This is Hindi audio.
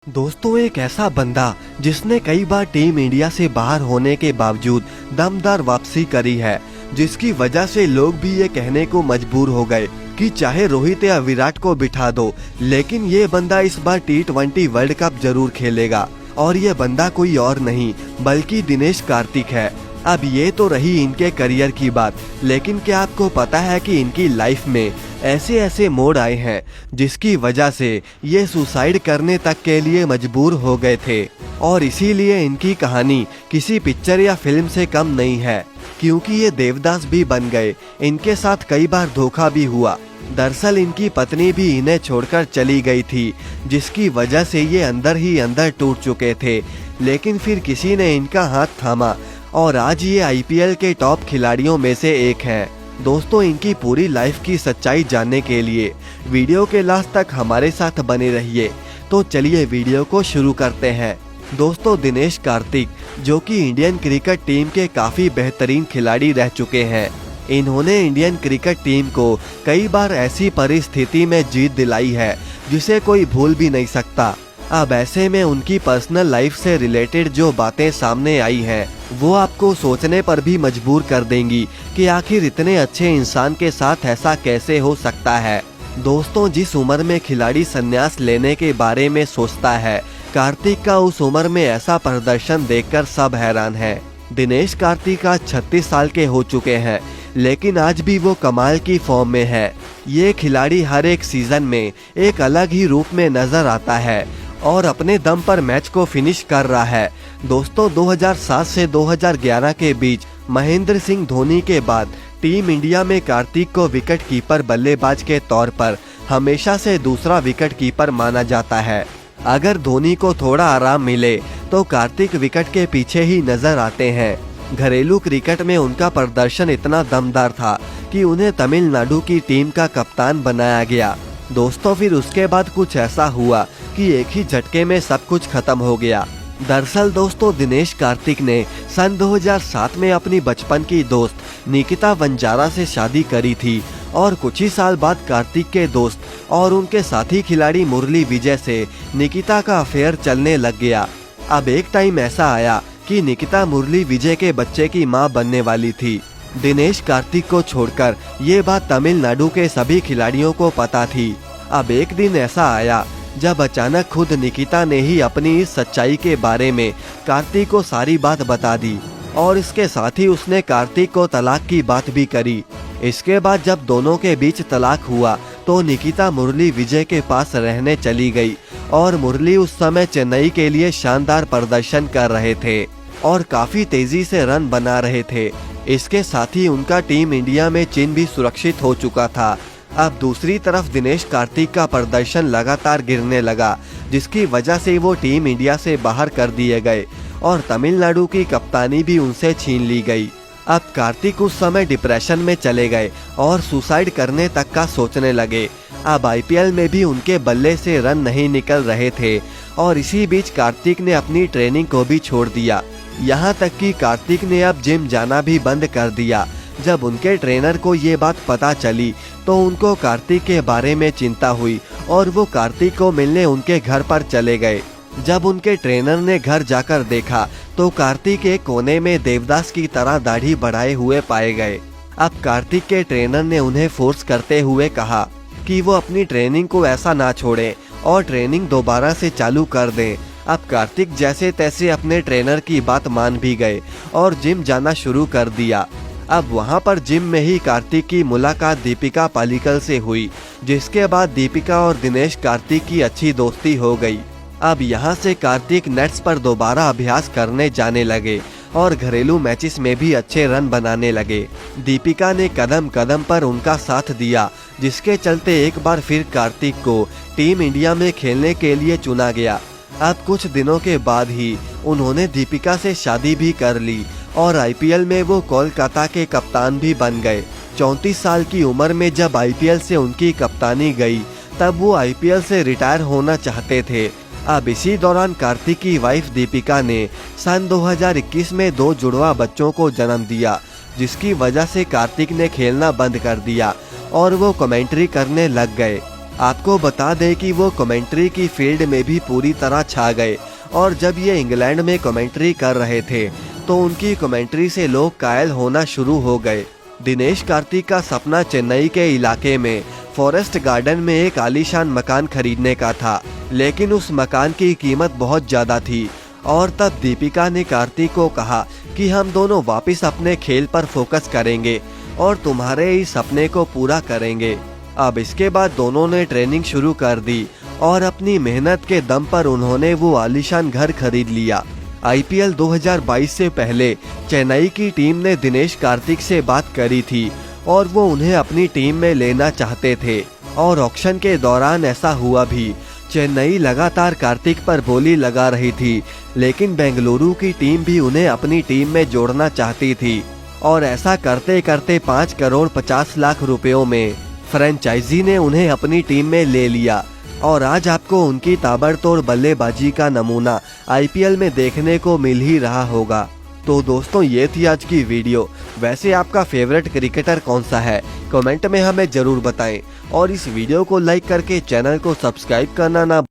दोस्तों, एक ऐसा बंदा जिसने कई बार टीम इंडिया से बाहर होने के बावजूद दमदार वापसी करी है, जिसकी वजह से लोग भी ये कहने को मजबूर हो गए कि चाहे रोहित या विराट को बिठा दो, लेकिन ये बंदा इस बार T20 वर्ल्ड कप जरूर खेलेगा। और ये बंदा कोई और नहीं बल्कि दिनेश कार्तिक है। अब ये तो रही इनके करियर की बात, लेकिन क्या आपको पता है कि इनकी लाइफ में ऐसे ऐसे मोड़ आए हैं जिसकी वजह से ये सुसाइड करने तक के लिए मजबूर हो गए थे। और इसीलिए इनकी कहानी किसी पिक्चर या फिल्म से कम नहीं है, क्योंकि ये देवदास भी बन गए। इनके साथ कई बार धोखा भी हुआ। दरअसल इनकी पत्नी भी इन्हें छोड़कर चली गई थी, जिसकी वजह से ये अंदर ही अंदर टूट चुके थे। लेकिन फिर किसी ने इनका हाथ थामा और आज ये IPL के टॉप खिलाड़ियों में से एक हैं। दोस्तों, इनकी पूरी लाइफ की सच्चाई जानने के लिए वीडियो के लास्ट तक हमारे साथ बने रहिए। तो चलिए वीडियो को शुरू करते हैं। दोस्तों, दिनेश कार्तिक जो कि इंडियन क्रिकेट टीम के काफी बेहतरीन खिलाड़ी रह चुके हैं। इन्होंने इंडियन क्रिकेट टीम को कई बार ऐसी परिस्थिति में जीत दिलाई है जिसे कोई भूल भी नहीं सकता। अब ऐसे में उनकी पर्सनल लाइफ से रिलेटेड जो बातें सामने आई हैं, वो आपको सोचने पर भी मजबूर कर देंगी कि आखिर इतने अच्छे इंसान के साथ ऐसा कैसे हो सकता है। दोस्तों, जिस उम्र में खिलाड़ी संन्यास लेने के बारे में सोचता है, कार्तिक का उस उम्र में ऐसा प्रदर्शन देखकर सब हैरान हैं। दिनेश कार्तिक आज 36 साल के हो चुके हैं, लेकिन आज भी वो कमाल की फॉर्म में है। ये खिलाड़ी हर एक सीजन में एक अलग ही रूप में नजर आता है और अपने दम पर मैच को फिनिश कर रहा है। दोस्तों, 2007 से 2011 के बीच महेंद्र सिंह धोनी के बाद टीम इंडिया में कार्तिक को विकेट कीपर बल्लेबाज के तौर पर हमेशा से दूसरा विकेट कीपर माना जाता है। अगर धोनी को थोड़ा आराम मिले तो कार्तिक विकेट के पीछे ही नजर आते हैं। घरेलू क्रिकेट में उनका प्रदर्शन इतना दमदार था कि उन्हें तमिलनाडु की टीम का कप्तान बनाया गया। दोस्तों, फिर उसके बाद कुछ ऐसा हुआ कि एक ही झटके में सब कुछ खत्म हो गया। दरअसल दोस्तों, दिनेश कार्तिक ने सन 2007 में अपनी बचपन की दोस्त निकिता वंजारा से शादी करी थी और कुछ ही साल बाद कार्तिक के दोस्त और उनके साथी खिलाड़ी मुरली विजय से निकिता का अफेयर चलने लग गया। अब एक टाइम ऐसा आया कि निकिता मुरली विजय के बच्चे की मां बनने वाली थी। दिनेश कार्तिक को छोड़कर ये बात तमिलनाडु के सभी खिलाड़ियों को पता थी। अब एक दिन ऐसा आया जब अचानक खुद निकिता ने ही अपनी इस सच्चाई के बारे में कार्तिक को सारी बात बता दी और इसके साथ ही उसने कार्तिक को तलाक की बात भी करी। इसके बाद जब दोनों के बीच तलाक हुआ तो निकिता मुरली विजय के पास रहने चली गई और मुरली उस समय चेन्नई के लिए शानदार प्रदर्शन कर रहे थे और काफी तेजी से रन बना रहे थे। इसके साथ ही उनका टीम इंडिया में चिन्ह भी सुरक्षित हो चुका था। अब दूसरी तरफ दिनेश कार्तिक का प्रदर्शन लगातार गिरने लगा, जिसकी वजह से वो टीम इंडिया से बाहर कर दिए गए और तमिलनाडु की कप्तानी भी उनसे छीन ली गई। अब कार्तिक उस समय डिप्रेशन में चले गए और सुसाइड करने तक का सोचने लगे। अब IPL में भी उनके बल्ले से रन नहीं निकल रहे थे और इसी बीच कार्तिक ने अपनी ट्रेनिंग को भी छोड़ दिया। यहाँ तक कि कार्तिक ने अब जिम जाना भी बंद कर दिया। जब उनके ट्रेनर को ये बात पता चली तो उनको कार्तिक के बारे में चिंता हुई और वो कार्तिक को मिलने उनके घर पर चले गए। जब उनके ट्रेनर ने घर जाकर देखा तो कार्तिक एक कोने में देवदास की तरह दाढ़ी बढ़ाए हुए पाए गए। अब कार्तिक के ट्रेनर ने उन्हें फोर्स करते हुए कहा कि वो अपनी ट्रेनिंग को ऐसा ना छोड़ें और ट्रेनिंग दोबारा से चालू कर दें। अब कार्तिक जैसे तैसे अपने ट्रेनर की बात मान भी गए और जिम जाना शुरू कर दिया। अब वहां पर जिम में ही कार्तिक की मुलाकात दीपिका पालिकल से हुई, जिसके बाद दीपिका और दिनेश कार्तिक की अच्छी दोस्ती हो गई। अब यहाँ से कार्तिक नेट्स पर दोबारा अभ्यास करने जाने लगे और घरेलू मैचेस में भी अच्छे रन बनाने लगे। दीपिका ने कदम कदम पर उनका साथ दिया, जिसके चलते एक बार फिर कार्तिक को टीम इंडिया में खेलने के लिए चुना गया। अब कुछ दिनों के बाद ही उन्होंने दीपिका से शादी भी कर ली और IPL में वो कोलकाता के कप्तान भी बन गए। 34 साल की उम्र में जब IPL से उनकी कप्तानी गई, तब वो IPL से रिटायर होना चाहते थे। अब इसी दौरान कार्तिक की वाइफ दीपिका ने सन 2021 में 2 जुड़वा बच्चों को जन्म दिया, जिसकी वजह से कार्तिक ने खेलना बंद कर दिया और वो कमेंट्री करने लग गए। आपको बता दें कि वो कमेंट्री की फील्ड में भी पूरी तरह छा गए और जब ये इंग्लैंड में कमेंट्री कर रहे थे तो उनकी कमेंट्री से लोग कायल होना शुरू हो गए। दिनेश कार्तिक का सपना चेन्नई के इलाके में फॉरेस्ट गार्डन में एक आलीशान मकान खरीदने का था, लेकिन उस मकान की कीमत बहुत ज्यादा थी और तब दीपिका ने कार्तिक को कहा कि हम दोनों वापस अपने खेल पर फोकस करेंगे और तुम्हारे इस सपने को पूरा करेंगे। अब इसके बाद दोनों ने ट्रेनिंग शुरू कर दी और अपनी मेहनत के दम पर उन्होंने वो आलीशान घर खरीद लिया। आईपीएल 2022 से पहले चेन्नई की टीम ने दिनेश कार्तिक से बात करी थी और वो उन्हें अपनी टीम में लेना चाहते थे और ऑक्शन के दौरान ऐसा हुआ भी। चेन्नई लगातार कार्तिक पर बोली लगा रही थी, लेकिन बेंगलुरु की टीम भी उन्हें अपनी टीम में जोड़ना चाहती थी और ऐसा करते करते 5 करोड़ 50 लाख रुपयों में फ्रेंचाइजी ने उन्हें अपनी टीम में ले लिया और आज आपको उनकी ताबड़तोड़ बल्लेबाजी का नमूना आईपीएल में देखने को मिल ही रहा होगा। तो दोस्तों, ये थी आज की वीडियो। वैसे आपका फेवरेट क्रिकेटर कौन सा है, कमेंट में हमें जरूर बताएं और इस वीडियो को लाइक करके चैनल को सब्सक्राइब करना ना